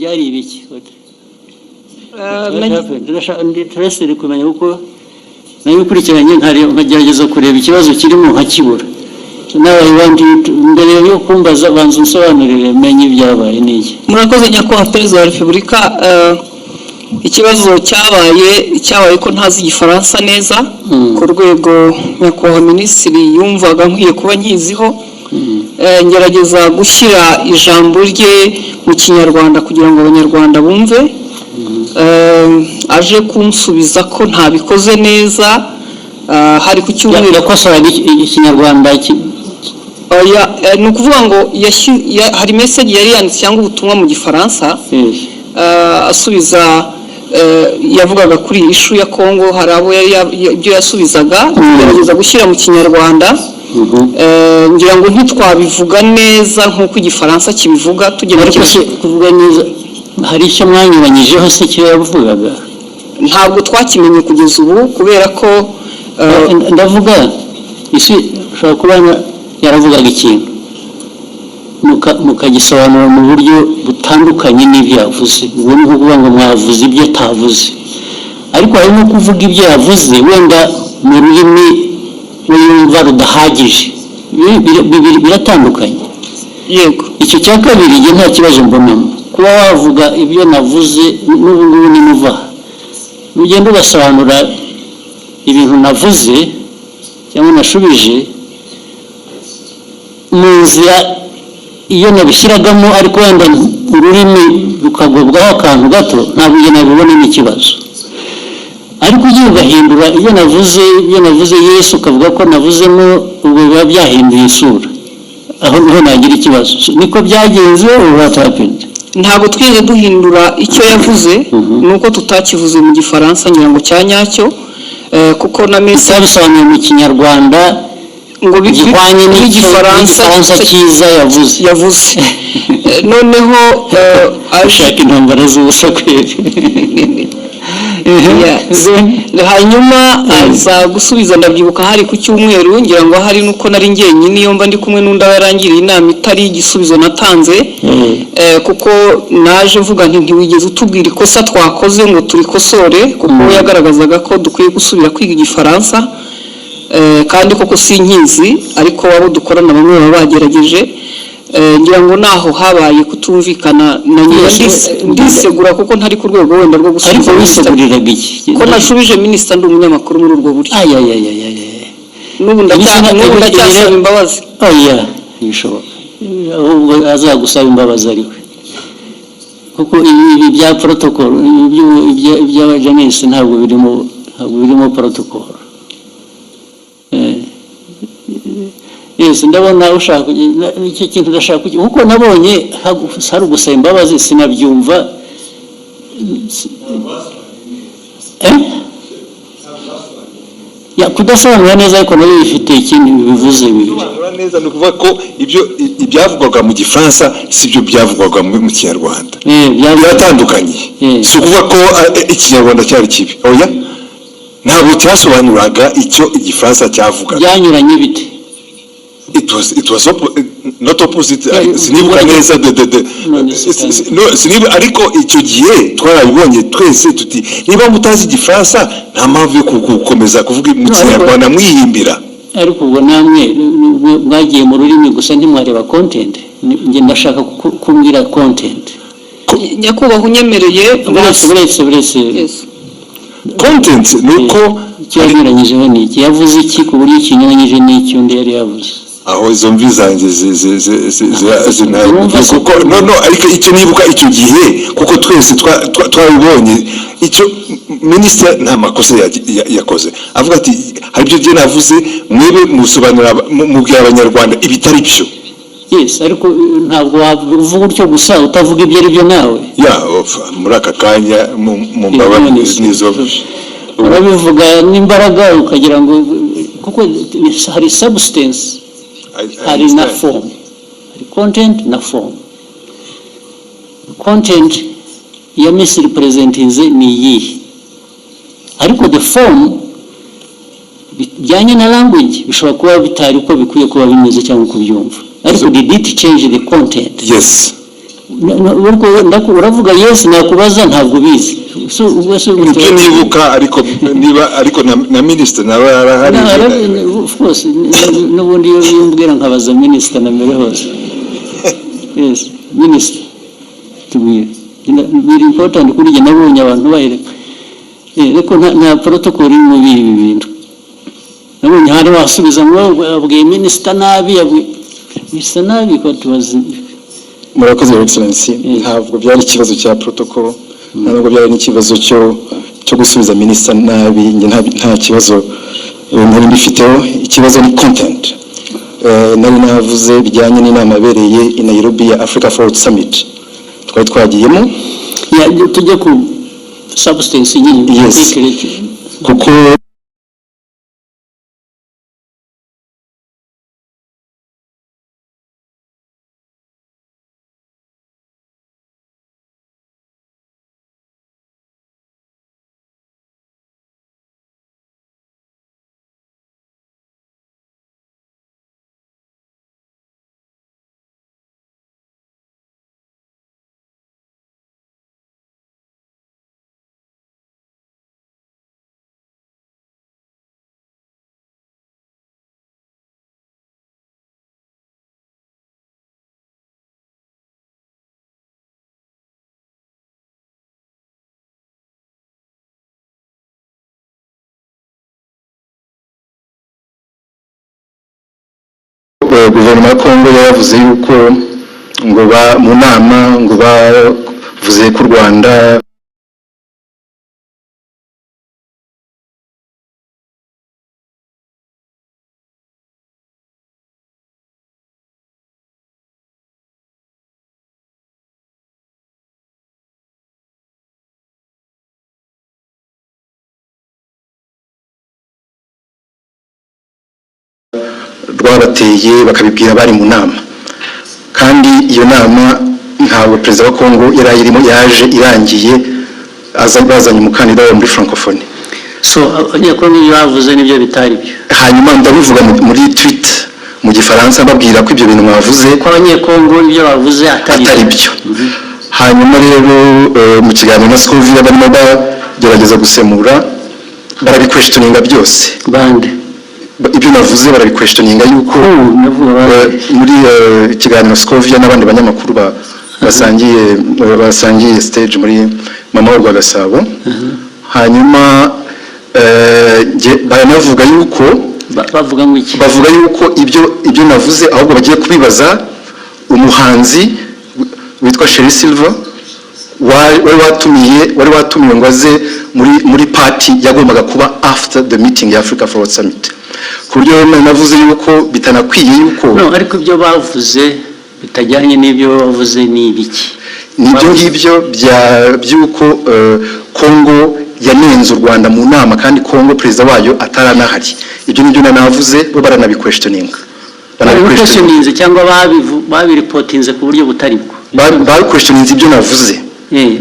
byari ibiki turasere kumenya uko nayo ukurikiranye nkagerageza kureba ikibazo kirimo nkakibura nawe wandi mbere yo kumbaza banza unsobanurire menye ibyabaye n'iki. Murakoze nyakubahwa Perezida wa Repubulika. Ikibazo cyabaye ko ntazi igifaransa neza ku rwego nyakubahwa Minisitiri yumvaga nkwiye kuba nkiziho. Ngerageza gushyira ijambo rye mu Kinyarwanda kugira ngo Abanyarwanda bumve. Aje kunsubiza ko ntabikoze neza hari ku cyumweru yakosora Ikinyarwanda ni ukuvuga ngo hari message yari yanditse cyangwa ubutumwa mu Gifaransa asubiza yavugaga kuri issue ya Kongo. Hari abo ibyo yasubizaga gerageza gushyira mu Kinyarwanda. Ngira ngo ntitwabivuga neza nk'uko Igifaransa kibivuga tugerageza kuvuga neza. Hari icyo mwanyuranyijeho se cyo yavugaga? Ntabwo twakimenye kugeza ubu kubera ko ndavuga isi ushobora kuba yaravugaga ikintu mukagisobanura mu buryo butandukanye n'ibyo yavuze. Ubwo ni ukuvuga ngo mwavuze ibyo atavuze, ariko harimo kuvuga ibyo yavuze wenda mu rurimi wumva rudahagije. Biratandukanye. Yego, icyo cya kabiri njye nta kibazo mbonamo kuba wavuga ibyo navuze n'ubu ngubu nimuva ugenda ugasobanura ibintu navuze cyangwa nashubije mu nzira iyo nabishyiragamo, ariko wenda ururimi rukagobwaho akantu gato ntabwo njye nabibonamo ikibazo. Ariko ugiye ugahindura ibyo navuze Yesu ukavuga ko navuzemo, ubwo biba byahinduye isura, aho niho nagira ikibazo. Niko byagenze uratapenda. Ntabwo twigeze duhindura icyo yavuze, nuko tutakivuze mu Gifaransa ngira ngo cyanyacyo, kuko na message bisobanuye mu Kinyarwanda ngo bigihwanye n'igifaransa cyiza yavuze. Noneho ashaka intambara z'ubusa kweri. Hanyuma aza gusubiza, ndabyibuka hari ku cyumweru, ngira ngo hari nuko nari njyenyine iyo mba ndi kumwe n'undi yarangiriye inama itari igisubizo natanze, kuko naje mvuga nti ntiwigeze utubwira ikosa twakoze ngo turikosore, kuko yagaragazaga ko dukwiye gusubira kwiga Igifaransa, kandi koko sinkizi, ariko abo dukorana bamwe baba bagerageje. Ngira ngo naho habaye kutumvikana na ndisegura kuko ntari ku rwego wenda rwo gusubiza. Ariko wiseguriraga iki? Ko nashubije Minisitiri ndi umunyamakuru muri urwo buryo. N'ubu ndacyasaba imbabazi. Bishoboka ahubwo azagusaba imbabazi ariwe, kuko ibi bya protocol by'abajanisi ntabwo birimo protocol. Ndabona ushaka iki kintu udashaka kuko nabonye hari ugusaba imbabazi sinabyumva. Kudasobanura neza ariko nayo bifite ikindi bivuze bibiri. Neza ni ukuvuga ko ibyavugwaga mu Gifaransa si byo byavugwaga mu Kinyarwanda. Biratandukanye. Si ukuvuga ko Ikinyarwanda cyari kibi, oya, ntabwo cyasobanuraga icyo Igifaransa cyavuga. Byanyuranye bite? It was not opposite. Sinibuka neza sinibuka, ariko icyo gihe twarabibonye twese tuti niba mutazi Igifaransa nta mpamvu yo gukomeza kuvuga mu Kinyarwanda mwihimbira. Ariko ubwo namwe mwagiye mu rurimi gusa ntimwareba content. Njye ndashaka kumbwira content. Nyakubahwa unyemereye buretse content nuko cyanyuranyijeho n'iki yavuze iki ku buryo kinyuranyije n'icyo undi yari yavuze. Aho izo mvi zanjye kuko no ariko icyo nibuka icyo gihe kuko twese twabibonye icyo Minisitiri nta makosa yakoze, avuga ati hari ibyo gihe navuze mwebe musobanura mubwira Abanyarwanda ibitari byo. Ariko ntabwo wavuga utyo gusa utavuga ibyo ari byo nawe. Muri aka kanya mu mbabane nizo urabivuga n'imbaraga ukagira ngo kuko hari substance, hari na form, hari content na form. Content ya misrepresentinze ni iyihe, ariko the form bijyanye na language bishobora kuba bitari uko bikwiye kuba bimeze cyangwa kubyumva. Ariko did it change the content? Yes. uravuga yes nakubaza ntabwo bizi ibyo nibuka ariko na minister nawe arahari of course n'ubundi iyo yumbwira nkabaza minister na mbere hose yes minister tubwire biri important kuri jye nabonye abantu bayireka ariko nta protocol mu bibi bintu nabonye hari wasubiza ngo abwiye minister nabi bisa nabi ko tubazi. Murakoze Excellency, ntabwo byari ikibazo cya protocol ntabwo byari n'ikibazo cyo gusubiza minister nabi, nta kibazo nari mbifiteho. Ikibazo ni content nari navuze bijyanye n'inama yabereye i Nairobi ya Africa Forward Summit twari twagiyemo tujye ku substance nyine. Yes, kuko guverinoma ya Kongo yavuze yuko ngo mu nama ngo bavuze ku Rwanda rwabateye bakabibwira bari mu nama, kandi iyo nama ntabwo perezida wa Kongo yarayirimo, yaje irangiye bazanye umukandida wo muri francophonie. So abanyekongo ibyo bavuze nibyo bitari byo, hanyuma ndabivuga muri tweet mu gifaransa babwira ko ibyo bintu mwavuze ko abanyekongo ibyo bavuze atari byo. Hanyuma rero mu kiganiro na Scovia barimo bagerageza gusemura, barabikwestioninga byose. Bande ibyo navuze barabikwestioninga yuko muri ikiganiro Scovia n'abandi banyamakuru basangiye stage muri Mama wa Gasabo. Hanyuma baranavuga yuko bavuga ngo iki, bavuga yuko ibyo navuze ahubwo bagiye kubibaza umuhanzi witwa Sherry Silver wari watumiye ngo aze muri party yagombaga kuba after the meeting ya Africa Forward Summit. Kuryo navuze yuko bitanakwiye yuko ariko ibyo bavuze bitajyanye n'ibyo bavuze ni ibiki, nibyo ngibyo byuko Kongo yanenze u Rwanda mu nama kandi Kongo perezida wayo ataranahari. Ibyo nibyo navuze bo baranabikwestioninga, banabikwestioninze cyangwa babireportinze ku buryo butari bwo, babikwestioninze ibyo navuze.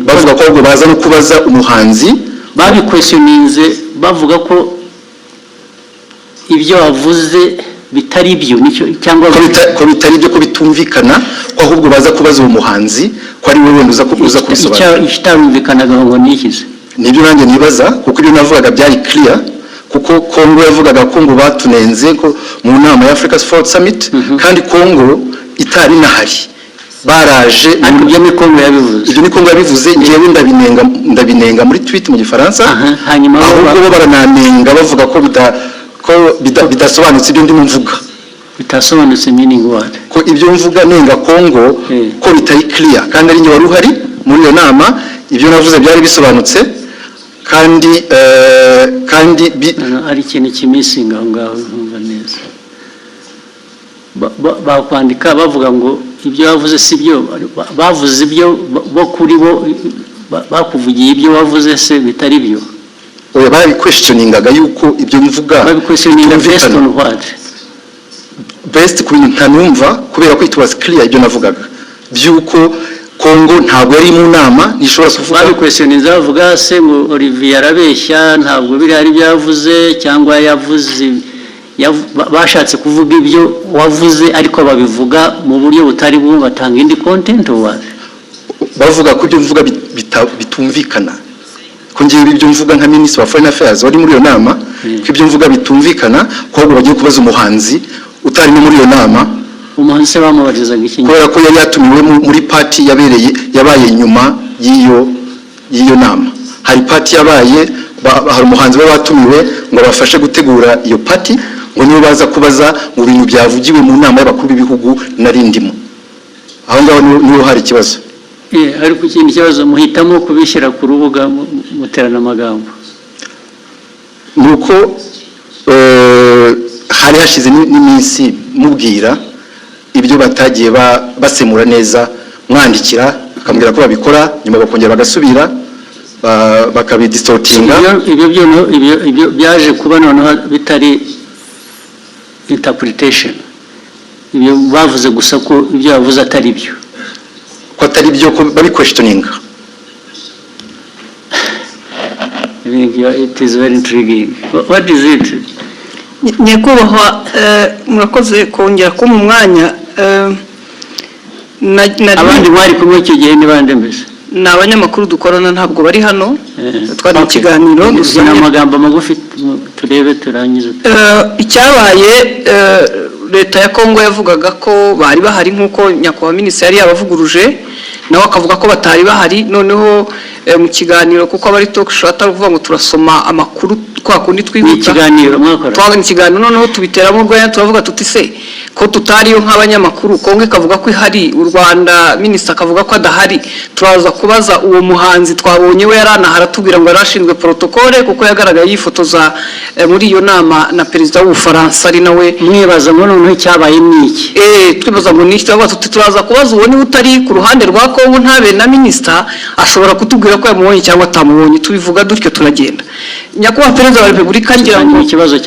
Bavuga ko ahubwo baza no kubaza umuhanzi, babikwestioninze bavuga ko ibyo wavuze bitari byo, nicyo cyangwa ko bitari byo, ko bitumvikana, ko ahubwo baza kubaza uwo muhanzi ko ari we wenda uza kubisobanura. Ikitarumvikanaga ngo nikize nibyo nanjye nibaza, kuko ibyo navugaga byari clear, kuko Kongo yavugaga ko ngo batunenze ko mu nama ya Africa Forward Summit, kandi Kongo itari nahari baraje. Ibyo ni Kongo yabivuze, ngewe ndabinenga muri tweet mu gifaransa. Hanyuma ahubwo barananenga bavuga ko bidasobanutse ibyo ndimo mvuga, bitasobanutse meaning what, ko ibyo mvuga nenga Kongo ko bitari clear, kandi ari nge wari uhari muri iyo nama. Ibyo navuze byari bisobanutse, kandi ari ikintu kimisinga aho ngaho ntumva neza. Bakwandika bavuga ngo ibyo bavuze si byo, bavuze ibyo bo kuri bo bakuvugiye ibyo wavuze se bitari byo. Oya, babikwestioningaga yuko ibyo mvuga babikwestioninga based on what, based ku bintu ntanumva, kubera ko it was clear ibyo navugaga byuko Kongo ntabwo yari mu nama, nishobora kuvuga. Babikwestioninga bavuga se ngo Olivier arabeshya, ntabwo biri ari byavuze, cyangwa yavuze bashatse kuvuga ibyo wavuze ariko babivuga mu buryo butari bwo, batanga indi content. bavuga ko ibyo mvuga bitumvikana, ko ngiye ibyo mvuga nka Minister of Foreign Affairs wari muri iyo nama, ko ibyo mvuga bitumvikana, ko ahubwo bagiye kubaza umuhanzi utari muri iyo nama. Umuhanzi bamubarizaga iki? Kubera ko yari yatumiwe muri party yabaye nyuma y'iyo nama. Hari party yabaye, hari umuhanzi batumiwe ngo bafashe gutegura iyo party, ngo nibo baza kubaza mu bintu byavugiwe mu nama y'abakuru b'ibihugu narindimo. Aho ngaho niho hari ikibazo. Ariko ikindi kibazo muhitamo kubishyira ku rubuga muterana amagambo. Nuko hari hashize n'iminsi mubwira ibyo batagiye basemura neza, mwandikira akambwira ko babikora, nyuma bakongera bagasubira bakabidistortinga. Ibyo byaje kuba noneho bitari interpretation. Ibyo bavuze gusa ko ibyo bavuze atari byo. Ko atari byo, ko babi questioning. It is very intriguing. What is it? Nyakubahwa, murakoze kongera ko mu mwanya. Abandi mwari kumwe icyo gihe n'ibande mbese? Ni abanyamakuru dukorana ntabwo bari hano. Twari mu kiganiro dusana amagambo magufi turebe turangize. Icyabaye, leta ya Kongo yavugaga ko bari bahari nk'uko nyakubahwa minisitiri yari yabavuguruje, nawe akavuga ko batari bahari. Noneho mu kiganiro, kuko abari talk show atavuga ngo turasoma amakuru kwa kundi twihuta, ikiganiro mwakora twagana ikiganiro, noneho tubiteramo urwenya, turavuga tuti se ko tutariyo nk'abanyamakuru, Kongo ikavuga ko ihari, u Rwanda minisitiri akavuga ko adahari, turaza kubaza uwo muhanzi twabonye we yaranahara tubwira ngo yarashinzwe protocole kuko yagaragaye yifotoza muri iyo nama na perezida w'Ubufaransa, ari nawe mwibaza ngo noneho cyabaye n'iki. Twibaza ngo n'iki, turaza kubaza uwo niba utari ku ruhande rwa Kongo ntabe na minisitiri ashobora kutubwira ko yamubonye cyangwa atamubonye, tubivuga dutyo turagenda. Nyakubahwa Perezida wa Repubulika, ngira ngo ikibazo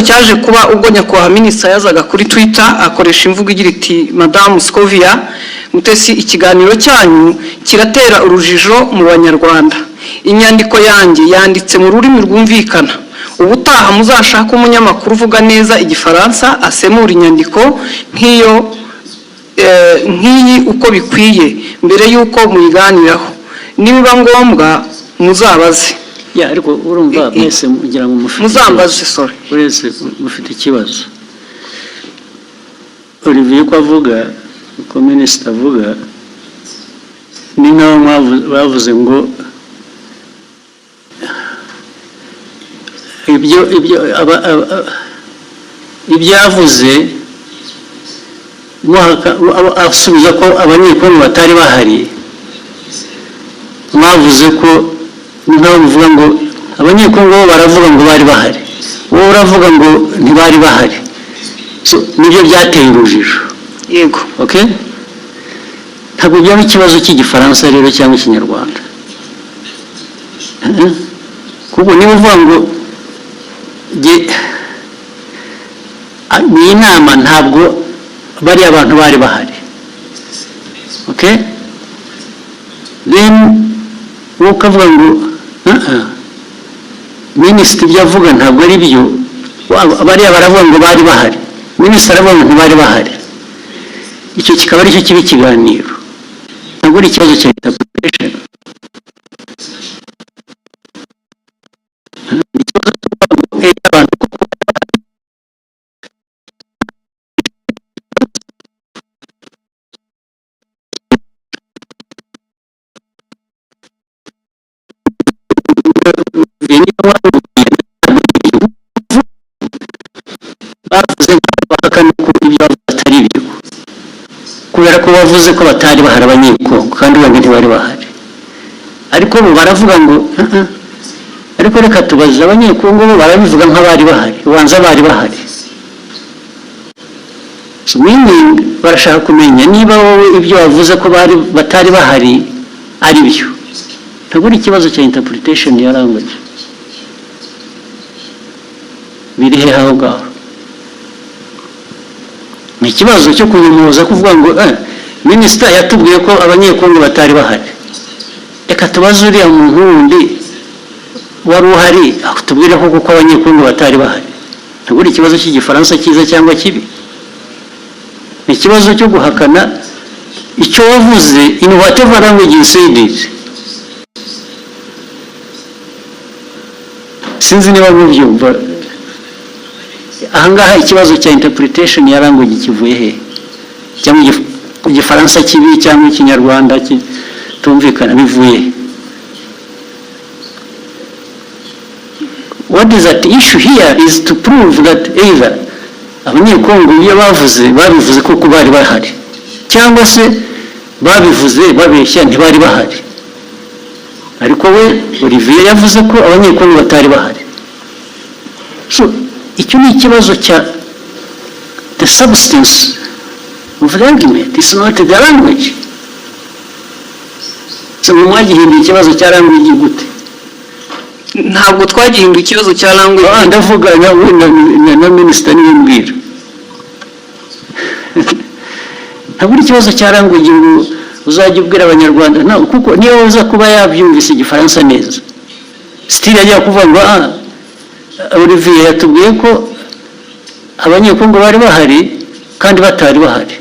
cyaje kuba ubwo nyakubahwa minisitiri yazaga kuri Twitter akoresha imvugo igira iti Madame Scovia Mutesi, ikiganiro cyanyu kiratera urujijo mu Banyarwanda. Inyandiko yanjye yanditse mu rurimi rwumvikana. Ubutaha muzashaka umunyamakuru uvuga neza Igifaransa asemura inyandiko nk'iyi uko bikwiye mbere y'uko muyiganiraho. Nibiba ngombwa muzabaze. Ariko urumva mwese mugira ngo muzambaze. Sorry, uretse mufite ikibazo. Olivier ko avuga, ko minisitiri avuga, ni nkaho bavuze ngo ibyo yavuze asubiza ko abanyekongo batari bahari. Mwavuze ko nkaho bivuga ngo abanyekongo baravuga ngo bari bahari, wowe uravuga ngo ntibari bahari. Nibyo byateye urujijo. Yego. Okay? Ntabwo byaba ikibazo cy'Igifaransa rero cyangwa Ikinyarwanda. Kuko niba uvuga ngo ni inama, ntabwo bari abantu bari bahari. Okay? Then ukavuga ngo minisitiri ibyo avuga ntabwo ari byo, bariya baravuga ngo bari bahari, minisitiri aravuga ngo ntibari bahari. Icyo kikaba aricyo kiba ikiganiro, ntabwo ari ikibazo cya interpretation. Kubera ko bavuze ko batari bahari abanyekongo kandi bamwe ntibari bahari, ariko bo baravuga ngo ariko reka tubaze abanyekongo bo barabivuga nk'abari bahari, ubanza bari bahari. Meaning barashaka kumenya niba wowe ibyo wavuze ko batari bahari ari byo. Ntabwo ari ikibazo cya interpretation ya language. Biri he aho ngaho? Ni ikibazo cyo kunyumuza kuvuga ngo minisita yatubwiye ko abanyekongo batari bahari. Reka tubaze uriya muntu wundi wari uhari akutubwira ko kuko abanyekongo batari bahari. Ntabwo ari ikibazo cy'Igifaransa cyiza cyangwa kibi. Ni ikibazo cyo guhakana icyo wavuze in whatever language you said it, sinzi niba mubyumva. Ahangaha ikibazo cya interpretation ya language kivuye he, cyangwa igifaransa kibi cyangwa ikinyarwanda kitumvikana bivuye he? What is at issue here is to prove that either abanyekongo iyo babivuze koko bari bahari, cyangwa se babivuze babeshya ntibari bahari. Ariko we Olivier yavuze ko abanyekongo batari bahari. So icyo ni ikibazo cya the substance of the argument, is not the language. So mwagihinduye ikibazo cya language gute? Ntabwo twagihinduye ikibazo cya language. Ndavuga na minister nimbwira. Ntabwo ikibazo cya language ngo uzajya ubwira abanyarwanda no, kuko niyo uza kuba yabyumvise igifaransa neza. Still ajya kuvuga ngo Olivier yatubwiye ko abanyekongo bari bahari kandi batari bahari.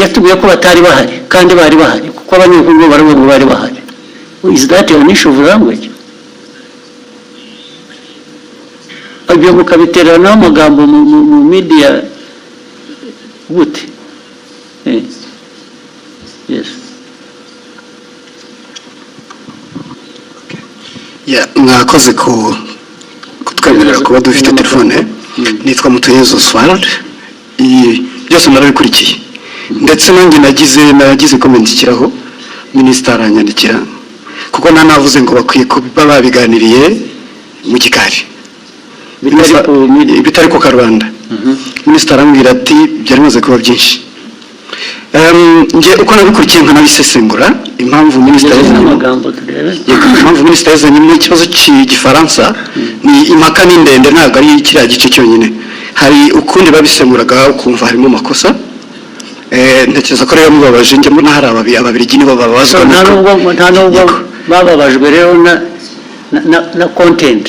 Yatubwiye ko batari bahari kandi bari bahari, kuko abanyekongo bari bahari. Is that an issue of language? Ibyo mukabiterana amagambo mu media gute? Yes. Mwakoze kutwemerera kuba dufite telefone. Nitwa Mutuyezo Oswald. Byose narabikurikiye, ndetse nanjye nagize comment kiraho minister aranyandikira, kuko nanavuze ngo bakwiye kuba babiganiriye mu gikari bitari ko Karubanda. Minister arambwira ati byari bimaze kuba byinshi. Nje uko nabikurikiye nkanabisesengura impamvu minister yazanye mu kibazo cy'igifaransa ni impaka ni ndende, ntabwo ari kiriya gice cyonyine, hari ukundi babisenguraga ukumva harimo makosa. Ntekereza ko rero mubabaje, njye mbona hari ababirigi nibo babazwa. Nta nubwo bababajwe rero na content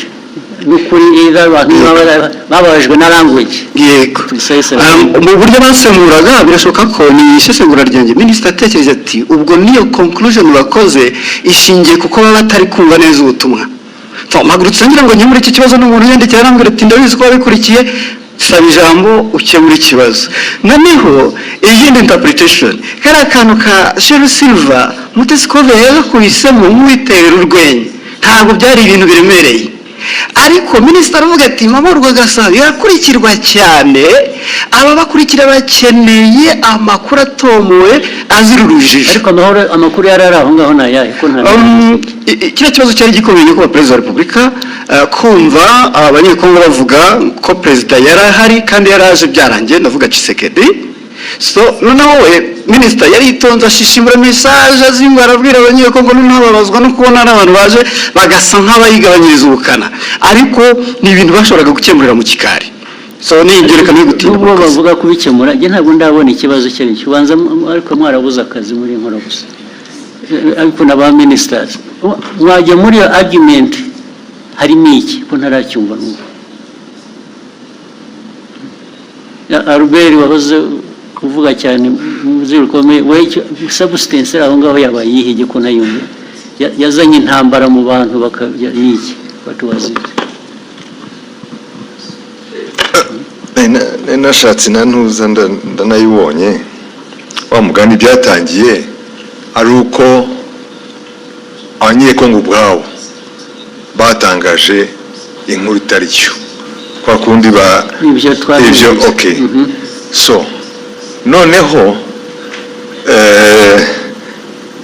n'ukuri abantu bababajwe na language. Yego, mu buryo basemuraga birashoboka ko ni isesengura ryanjye. Minister atekereza ati ubwo niyo conclusion bakoze ishingiye kuko baba batari kumva neza ubutumwa. Mpagurutse ngira ngo nyemure iki kibazo n'umuntu yandikira arambwira ati ndabizi ko babikurikiye, saba ijambo ukemura ikibazo. Noneho iyindi interpretation kari akantu ka Sheryl Silver Mutesikove yakubisemo nk'uwiterera urwenya, ntabwo byari ibintu biremereye. Ariko minister aravuga ati mama Rwagasabo yakurikirwa cyane, aba bakurikira bakeneye amakuru atomowe azira urujijo. Ariko amakuru yarari aho ngaho nayahe ko nta kiriya kibazo cyari gikomeye ko Perezida wa Repubulika kumva abanyekongo bavuga ko Perezida yarahari kandi yaraje byarangiye, ndavuga Tshisekedi. So noneho we minister yari itonze ashishimura message azimba arabwira abanyekongo noneho babazwa no kubona ari abantu baje bagasa nk'abayigabanyiriza ubukana, ariko ni ibintu bashoboraga gukemurira mu kikari. So ni ibyerekana y'ugutinda ubwo bavuga kubikemura. Nge ntabwo ndabona ikibazo cy'icyo ubanza, ariko mwarabuze akazi muri nkora gusa, ariko na ba ministers mwajya muri iyo argument harimo iki ko ntaracyumva n'ubu. Albert wahoze kuvuga cyane muzirukomeye we substance aho ngaho yabaye yihige ko nayumve yazanye intambara mu bantu bakajya iki batubaze. Nashatse nantuza ndanayibonye wa mugani byatangiye ari uko abanyekongo ubwabo batangaje inkuru itari cyo kwa kundi ibyo okay. So noneho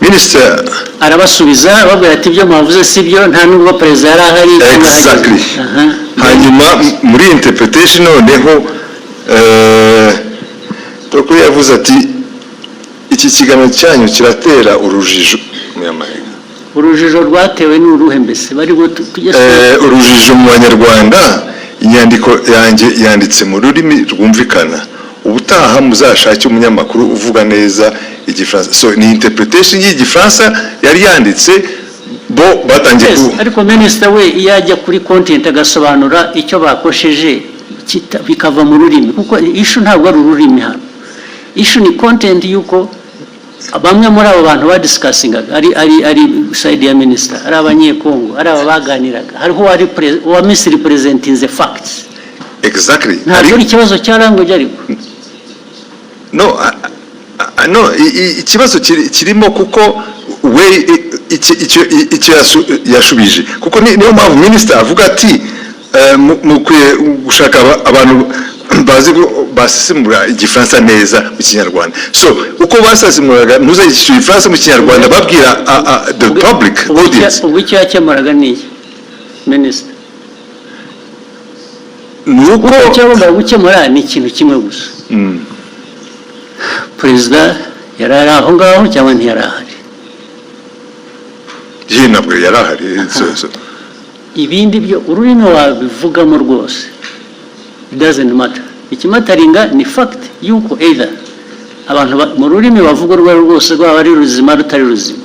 minister arabasubiza babwira ati ibyo mwavuze sibyo, nta nubwo Perezida yari ahari. Exactly. Hanyuma muri interpretation noneho Toko yavuze ati iki kiganiro cyanyu kiratera urujijo Munyamahanga. Urujijo rwatewe n'uruhe mbese bari urujijo mu Banyarwanda. Inyandiko yanjye yanditse mu rurimi rwumvikana, ubutaha muzashake umunyamakuru uvuga neza igifaransa. So ni interpretation y'igifaransa yari yanditse bo batangiye ariko minister we yajya kuri content agasobanura icyo bakosheje bikava mu rurimi, kuko issue ntabwo ari ururimi hano. Issue ni content yuko bamwe muri abo bantu badiscussing ari side ya minister ari abanyekongo ari abaganiraga hariho wa misrepresenting the facts. Exactly. Ntabwo ikibazo cya language ariko. No, ikibazo kirimo kuko we icyo yashubije kuko niyo mpamvu minister avuga ati mukwiye gushaka abantu bazi basesemura igifaransa neza mu kinyarwanda. So uko basesemuraga ntuzayishyura igifaransa mu kinyarwanda babwira the public audience. Ubwo icyo yakemuraga ni minister nuko cyangwa gukemura ni ikintu kimwe gusa. Perezida yari aho ngaho cyangwa ntiyari ahari? ntabwo yari ahari. Ibindi byo ururimi wabivugamo rwose it doesn't matter. Ikimataringa ni fact yuko either abantu mu rurimi bavuga urwo rwose rwaba ari ruzima rutari ruzima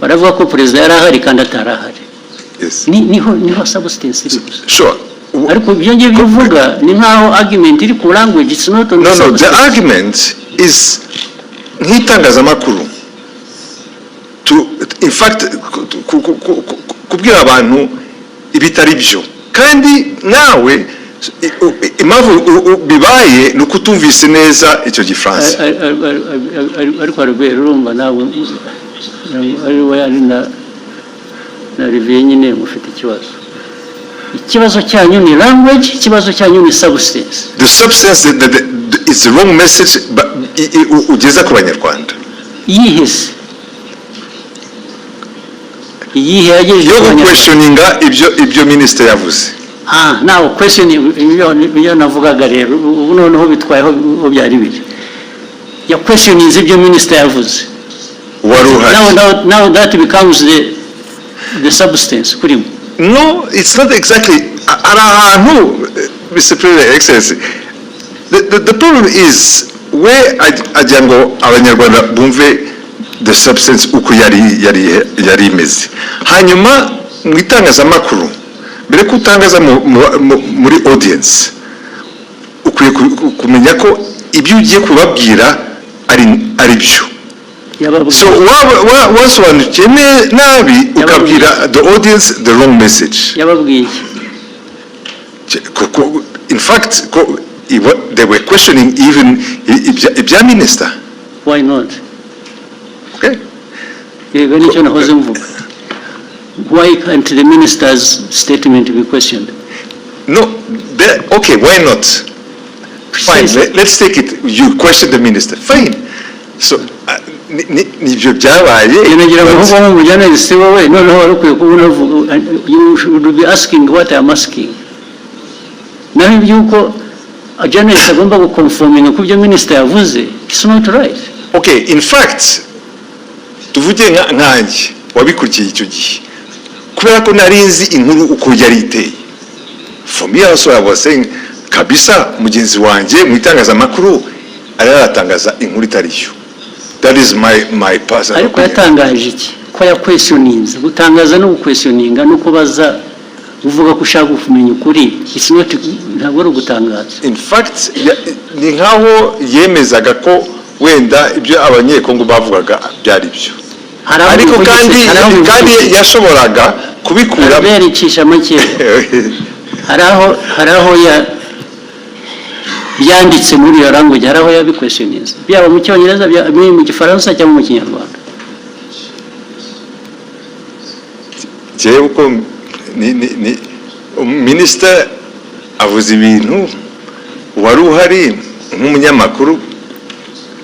baravuga ko perezida yari ahari kandi atari ahari. Niho substance iri gusa. Sure. Ariko ibyo ngiye bivuga ni nkaho argument iri ku language, it's not on the substance. The argument is nk'itangazamakuru in fact kubwira abantu ibitari byo kandi nawe impamvu bibaye ni ukutumvise neza icyo gifaransa. Ariko Albert urumva nawe ari we ari na Olivier nyine mufite ikibazo cyanyu ni language, ikibazo cyanyu ni substance. The substance is the wrong message ugeza ku banyarwanda. Iyihe yagejeje yo questioninga ibyo minister yavuze. Now question ibyo navugaga rero ubu noneho bitwayeho byari biri ya questioning ibyo minister yavuze. Now that becomes the substance kurimo. No, it's not exactly arahantu Mr. President Excellency. The problem is where ajya ngo abanyarwanda bumve the substance uko yari imeze. Hanyuma mu itangazamakuru mbere ko utangaza muri audience ukwiye kumenya ko ibyo ugiye kubabwira ari byo. So wasobanukiye nabi ukabwira the audience the wrong message. Yababwiye. In fact they were questioning even ibya minister. Why not? Okay. Why can't the minister's statement be questioned? No, okay, why not? Fine, let's take it. You question the minister. Fine. So, nibyo byabaye. You should be asking what I'm asking. Naho yuko a journalist agomba guconforminga ku byo minister yavuze, it's not right. Okay, in fact, tuvuge nkanjye wabikurikiye icyo gihe kubera ko narinzi inkuru uko yari iteye. For me also I was saying kabisa mugenzi wanjye mu itangazamakuru aratangaza inkuru itariyo. That is my personal. Ariko yatangaje iki ko ya questionings gutangaza no questioninga no kubaza uvuga ko ushaka kumenya ukuri, it's not ntabwo ari gutangaza. In fact ni nkaho yemezaga ko wenda ibyo abanyekongo bavugaga byari byo. Ariko kandi yashoboraga kubikura bericisha make. haraho ya byanditse muri iyo language, haraho ya questionings byaba mu cyongereza byaba mu gifaransa cyangwa mu kinyarwanda. Jewe uko ni minister avuze ibintu wari uhari nk'umunyamakuru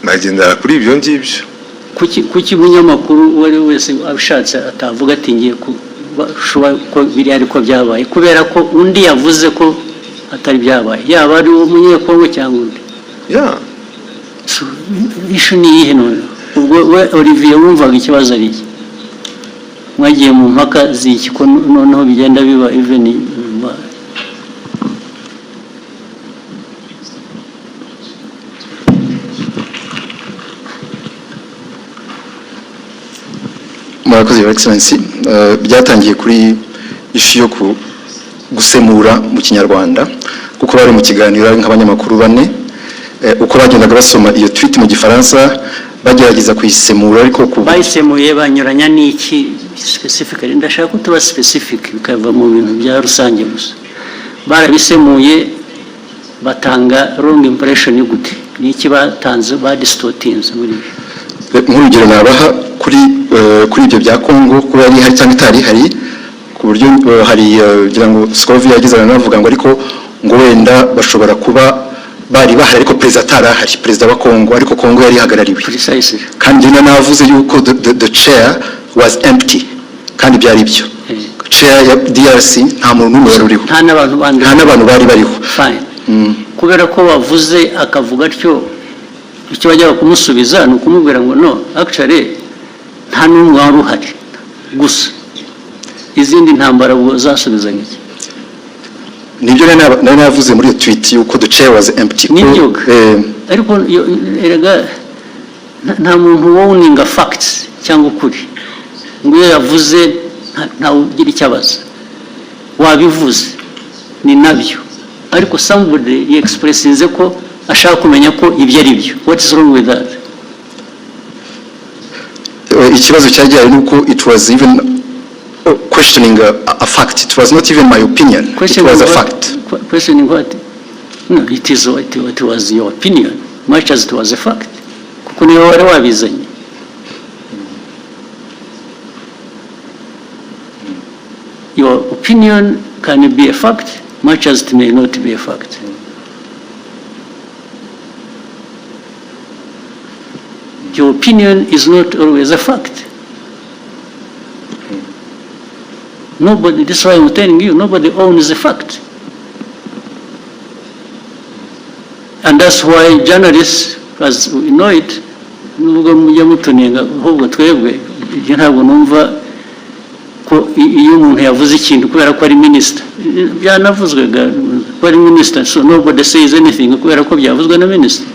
nagendera kuri ibyo ngibyo. Kuki munyamakuru wari wese abishatse atavuga ati ngiye ko biri ariko byabaye kubera ko undi yavuze ko atari byabaye, yaba ari umunyekongo cyangwa undi. Ishu ni iyihe none? Ubwo we Olivier wumvaga ikibazo ari iki? Mwagiye mu mpaka z'iki ko noneho bigenda biba even Murakoze Your Excellency. Byatangiye kuri ishu yo gusemura mu kinyarwanda kuko bari mu kiganiro nk'abanyamakuru bane uko bagendaga basoma iyo tweet mu gifaransa bagerageza kuyisemura ariko bayisemuye banyuranya n'iki specifically ndashaka ko tuba specific bikava mu bintu bya rusange gusa barabisemuye batanga wrong impression gute n'iki batanze ba distortings muri nk'urugero nabaha kuri ibyo bya Congo kuba ari hari cyangwa itari hari ku buryo hari kugira ngo Scovia yagize navuga ngo ariko ngo wenda bashobora kuba bari bahari ariko perezida atarahari perezida wa Congo ariko Congo yari hagarariwe kandi navuze yuko the chair was empty kandi byari byo chair ya DRC nta muntu n'umwe wari uriho nta n'abantu bari bariho fine kubera ko wavuze akavuga atyo icyo bajya kumusubiza ni ukumubwira ngo no actually nta n'umwe wari uhari gusa izindi ntambara zasubizanye iki nibyo nari navuze muri iyo tweet yuko the chair was empty ariko erega nta muntu owning facts cyangwa ukuri ngo iyo yavuze ntawe ugira icyo abaza wabivuze ni nabyo ariko somebody expressinze ko ashaka kumenya ko ibyo ari byo what is wrong with that ikibazo cyajyanye nuko it was even questioning a fact. It was not even my opinion. It was a fact. Questioning what? No, it was your opinion, much as it was a fact. Kuko niyo wari wabizanye. Your opinion can be a fact, much as it may not be a fact. Your opinion is not always a fact. Nobody, this is why I'm telling you, nobody owns the fact. And that's why journalists, as we know it, nubwo mujya mutunenga ahubwo twebwe ntabwo numva ko iyo umuntu yavuze ikintu kubera ko ari minister byanavuzwega ko ari minister, so nobody says anything kubera ko byavuzwe na minister.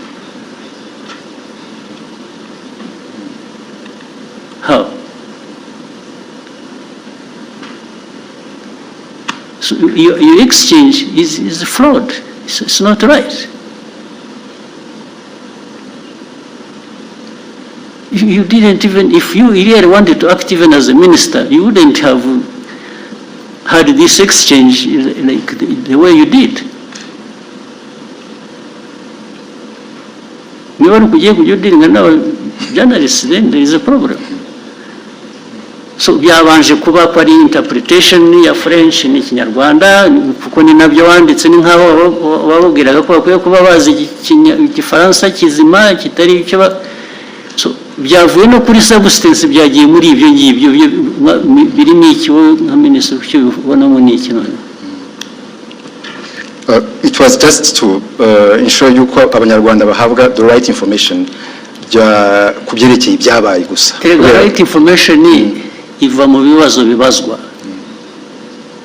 How? So your exchange is flawed. It's not right. You didn't even, if you really wanted to act even as a minister, you wouldn't have had this exchange like the way you did. Niba kugiye kujudiringa na journalists, then there is a problem. So byabanje kuba ko ari interpretation ya French ni Kinyarwanda kuko ni nabyo wanditse ni nkaho babubwiraga ko bakwiye kuba bazi Igifaransa kizima kitari icyo so byavuye no kuri substance byagiye muri ibyo ngibyo biri n'iki nka minister cyo ubona mu n'iki none. It was just to ensure yuko abanyarwanda bahabwa the right information kubyerekeye ibyabaye gusa. The right information iva mu bibazo bibazwa.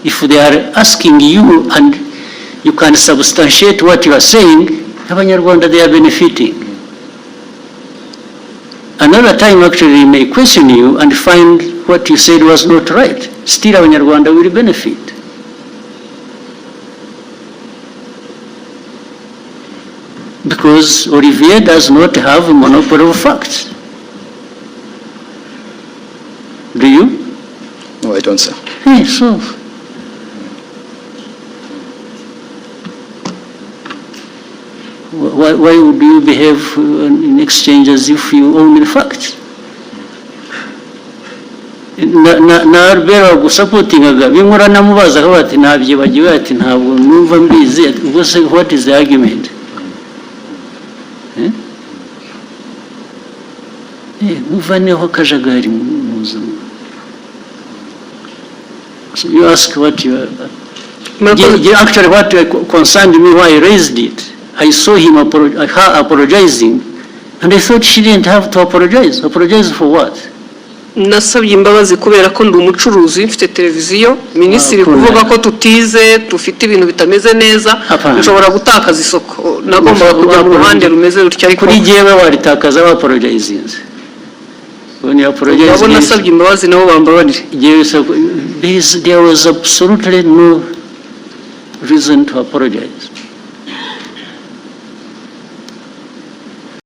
If they are asking you and you can substantiate what you are saying, abanyarwanda they are benefiting. Another time actually may question you and find what you said was not right. Still abanyarwanda will benefit. Because Olivier does not have a monopoly of facts. Do you? No, I don't, sir. Hey, so why would you behave in exchange as if you own the facts? Na Albert wagusupportingaga bimura namubaza ko ati ntabyibagiwe ati ntabwo numva mbizi ubwo se what is the argument? Uvaneho kajagari muzo. So you ask what you are. Actually what concerned me why I raised it. I saw him apologizing and I thought she didn't have to apologize. Apologize for what? Nasabye imbabazi kubera ko ndi umucuruzi mfite televiziyo minisitiri kuvuga ko tutize dufite ibintu bitameze neza nshobora gutakaza isoko nagombaga kujya mu ruhande rumeze rutya ariko kuri jewe waritakaza wa apologizing. When you apologize, abo nasabye imbabazi nabo bambabarire. There was absolutely no reason to apologize.